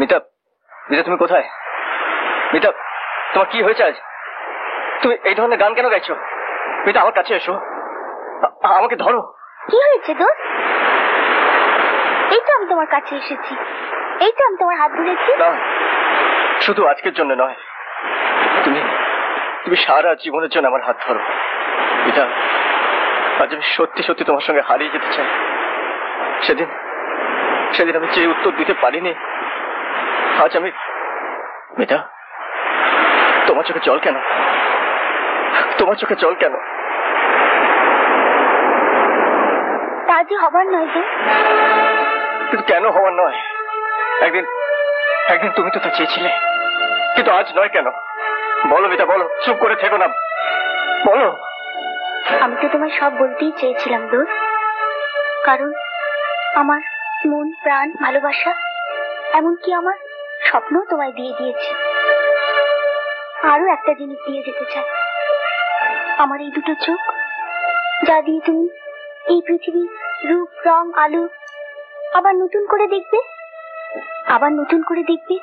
মিতা, মিতা তুমি কোথায়? মিতা, তোমার কি হয়েছে আজ? তুমি এই ধরনের গান কেন গাইছো? মিতা, আমার কাছে এসো, আমাকে ধরো। কি হয়েছে দোস্ত? এই তো আমি তোমার কাছে এসেছি, এই তো আমি তোমার হাত ধরেছি। না, শুধু আজকের জন্য নয়, তুমি তুমি সারা জীবনের জন্য আমার হাত ধরো। মিতা, আজ আমি সত্যি সত্যি তোমার সঙ্গে হারিয়ে যেতে চাই। সেদিন সেদিন আমি যে উত্তর দিতে পারিনি, আজ আমি। মিতা, তোমার চোখে জল কেন? তোমার চোখে জল কেন? তা যে হবার নয় দোস্ত। কিন্তু কেন হওয়ার নয়? একদিন একদিন তুমি তো তা চেয়েছিলে, কিন্তু আজ নয় কেন? বলো মিতা, বলো, চুপ করে থেকো না, বলো। আমি তো তোমায় সব বলতেই চেয়েছিলাম দোস্ত, কারণ আমার মন, প্রাণ, ভালোবাসা, এমনকি আমার স্বপ্ন তোমায় দিয়ে দিয়েছি। আরো একটা জিনিস দিয়ে যেতে চাই, আমার এই দুটো চোখ, যা দিয়ে তুমি এই পৃথিবীর রূপ, রং, আলো আবার নতুন করে দেখবে, আবার নতুন করে দেখবে,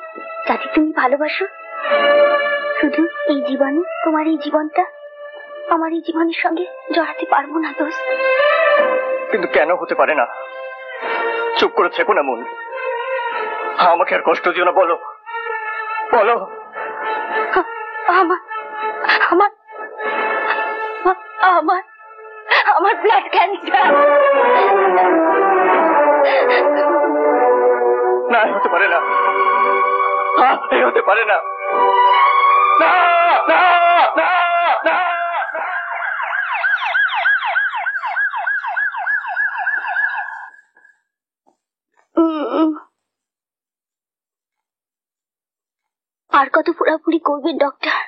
যাতে তুমি ভালোবাসো। শুধু এই জীবনে তোমার এই জীবনটা আমার এই জীবনের সঙ্গে জড়াতে পারবো না দোস্ত। কিন্তু কেন হতে পারে না? চুপ করে থেকো না মন, আমাকে আর কষ্ট দিও না, বলো বলো। আমার আমার আমার আমার ব্লাড ক্যান্সার। না, হতে পারে না, হতে পারে না, না না না না। আর কত পুরাপুরি করবে ডক্টর?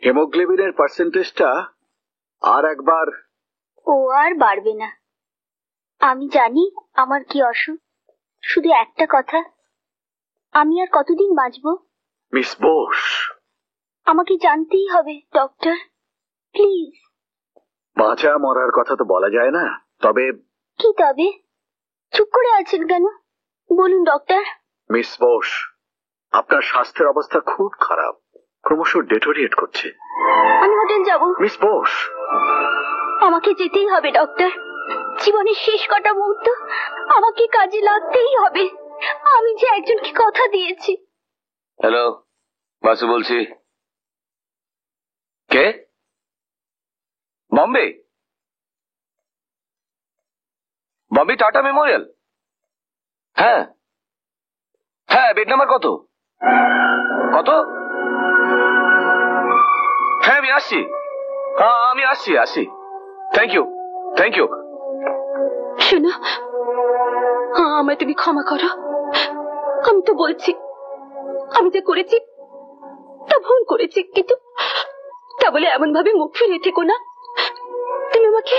হেমোগ্লোবিনের পার্সেন্টেজটা আর একবার। ও আর বাড়বে না। আমি জানি আমার কি অসুখ, শুধু একটা কথা, আমি আর কতদিন বাঁচবো? মিস বোস, আমাকে জানতেই হবে ডক্টর, প্লিজ। বাঁচা মরার কথা তো বলা যায় না, তবে। কি তবে? চুপ করে আছেন কেন? বলুন ডক্টর। মিস বোস, আপনার স্বাস্থ্যের অবস্থা খুব খারাপ, ক্রমশ ডেটোরিয়েট করছে। আমি হোটেল যাব। মিস বোস, আমাকে যেতেই হবে ডক্টর, জীবনের শেষ কটা মুহূর্ত আমাকে কাজে লাগতেই হবে। আমি যে একজনকে কথা দিয়েছি। হ্যালো, বাসু বলছি। কে? বম্বে? বম্বে টাটা মেমোরিয়াল? হ্যাঁ হ্যাঁ, বেড নাম্বার কত? কত? হ্যাঁ, আমি আসছি, আমি আসছি আসছি। Thank you thank you. শোনো, আমায় তুমি ক্ষমা করো। আমি তো বলছি আমি যা করেছি তা ভুল করেছি, কিন্তু তা বলে এমন ভাবে মুখ ফিরে থেকো না। তুমি আমাকে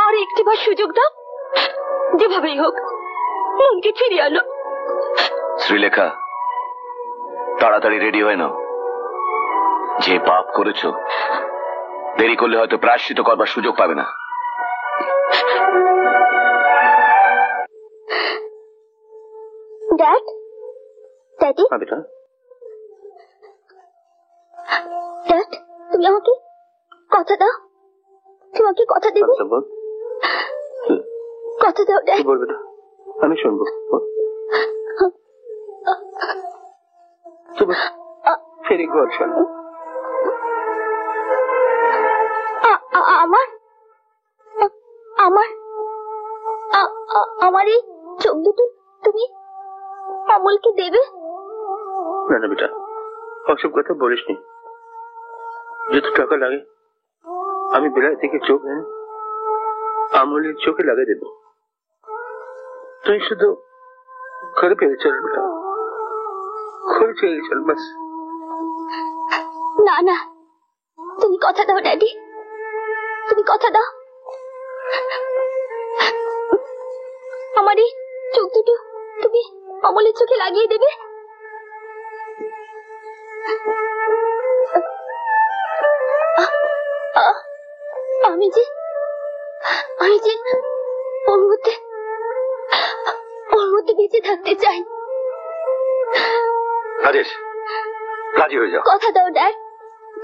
আর একটিবার সুযোগ দাও, যেভাবেই হোক মনকে ফিরিয়ে আনো। শ্রীলেখা, তাড়াতাড়ি রেডি হয়ে নাও। যে পাপ করেছো, দেরি করলে হয়তো প্রায়শ্চিত্ত করবার সুযোগ পাবে না। ড্যাড, ড্যাডি, ড্যাড, তুমি আমাকে কথা দাও, তোমাকে কথা দেবো। কথা দাও ড্যাড। বলবে না, আমি শুনবো। Very good. আমার আমার আমার এই চোখ দুটো তুমি অমলকে দেবে? না না বেটা, ওসব কথা বলিস নি। যত টাকা লাগে আমি বেলায় থেকে চোখ এনে আমলের চোখে লাগিয়ে দেবো। তুই শুধু ঘরে ফিরে চল বেটা, ঘরে চলে চল বাস। না না, তুমি কথা দাও ড্যাডি, তুমি কথা দাও। আমার এই চোখ দুটো তুমি অমলের চোখে লাগিয়ে দেবে? আমি যে ওর মধ্যে বেঁচে থাকতে চাই। রাজেশ, রাজি হয়ে যাও, কথা দাও ড্যাড,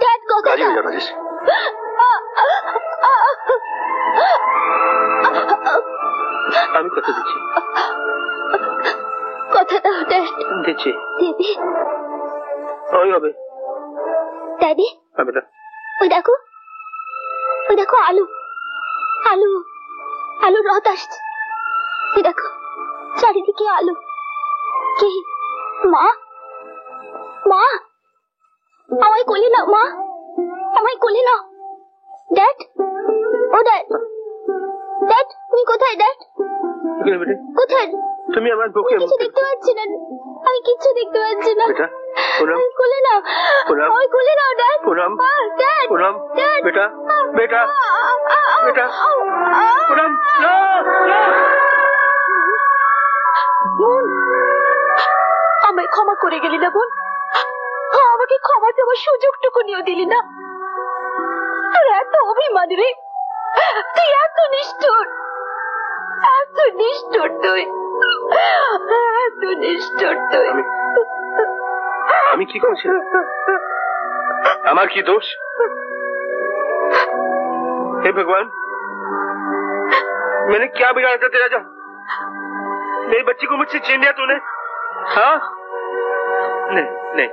ড্যাড কথা রাজি হয়ে দাও। যাও রাজেশ। আমি কথা দিচ্ছি, কথা দাও ড্যাড। দিচ্ছি, দেবে ওই হবে। ড্যাডি, হবে না। ওই দেখো, ওই দেখো আলু, আলু, আলুর রথ আসছে। ওই দেখো চারিদিকে আলু। কে? মা, মা, আমায় কোলে নাও মা, আমায় কোলে নাও। ড্যাড, ও ড্যাড, ড্যাড তুমি কোথায়? ড্যাড এখানে বেটে, কোথায়? তুমি আমার বুকে কিছু দেখতে পাচ্ছি না, আমি কিচ্ছু দেখতে পাচ্ছি না। বেটা, প্রণাম, আমায় কোলে নাও, প্রণাম, আমায় কোলে নাও ড্যাড। প্রণাম, ড্যাড, প্রণাম, ড্যাড, বেটা, বেটা, বেটা, প্রণাম। না, না। বোন, আমায় ক্ষমা করে গেলি না বোন? আমাকে ক্ষমা দেওয়ার সুযোগটুকু নিয়েও দিলি না। তোর এত অভিমান রে, তুই এত নিষ্ঠুর, এত নিষ্ঠুর তুই, এত নিষ্ঠুর তুই। আমি কি করছি? আমার কি দোষ? हे भगवान, मैंने क्या बिगाड़ा था तेरा? जा, मेरी बच्ची को मुझसे छीन लिया तूने। हाँ, नहीं नहीं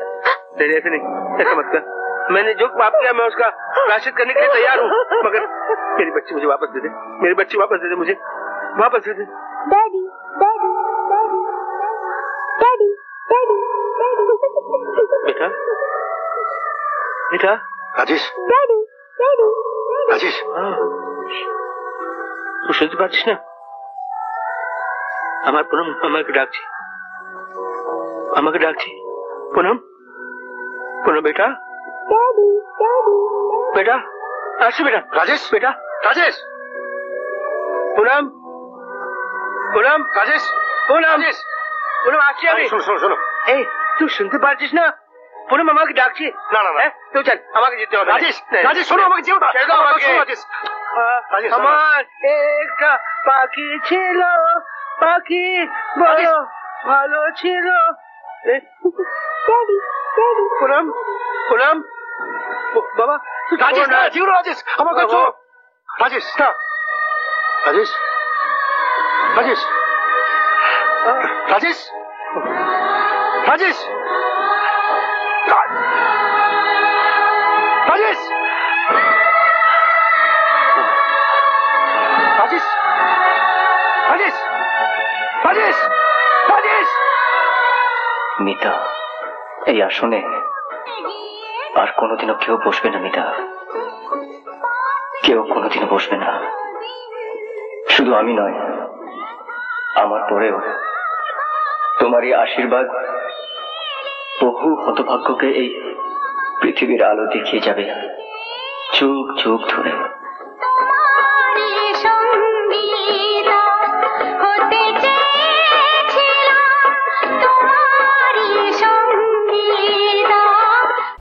नहीं, ऐसे नहीं, ऐसा मत कर। मैंने जो पाप किया मैं उसका प्रायश्चित करने के लिए तैयार हूँ, मगर मेरी बच्ची मुझे वापस दे दे, मेरी बच्ची वापस दे दे, मुझे वापस दे दे। Daddy, daddy, daddy, daddy, daddy, बेटा, बेटा, রাজেশ, डैडी, डैडी, রাজেশ, তুই শুনতে পাচ্ছিস না? আমার পুনম আমাকে ডাকছে, আমাকে ডাকছে। পুনম, পুনম বেটা, डैडी, डैडी, बेटा, আসছে বেটা। রাজেশ, বেটা, রাজেশ, পুনম, পুনম, রাজেশ, পুনম, রাজেশ। পুনম আসছি আমি। শোনো শোনো শোনো, এই, তুই শুনতে পাচ্ছিস না? পুনম আমাকে ডাকছে। না না না, হ্যাঁ, তুই চল, আমাকে যেতে হবে। রাজেশ, নেই, রাজেশ শোনো, আমাকে যেও না, ছেড়ে দাও আমার কথা আমাকে। শোনো, রাজেশ। রাজেশ, আমার একটা পাখি ছিল, পাখি বড় রাজেশ। ভালো ছিল। Daddy, daddy. পুনম, পুনম, বাবা, রাজেশ না, যেও না রাজেশ, আমার কথা শোনো। রাজেশ না, রাজেশ, রাজেশ, রাজেশ, রাজেশ, রাজেশ, রাজেশ, রাজেশ, রাজেশ, রাজেশ। মিতা, এই আসনে আর কোনোদিনও কেউ বসবে না মিতা, কেউ কোনোদিনও বসবে না। শুধু আমি নয়, আমার পরেও তোমার এই আশীর্বাদ বহু হতভাগ্যকে এই পৃথিবীর আলো দেখিয়ে যাবে যুগ যুগ ধরে।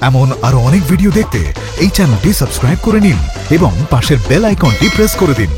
এমন আরো অনেক ভিডিও দেখতে এই চ্যানেলটি সাবস্ক্রাইব করে নিন এবং পাশের বেল আইকনটি প্রেস করে দিন।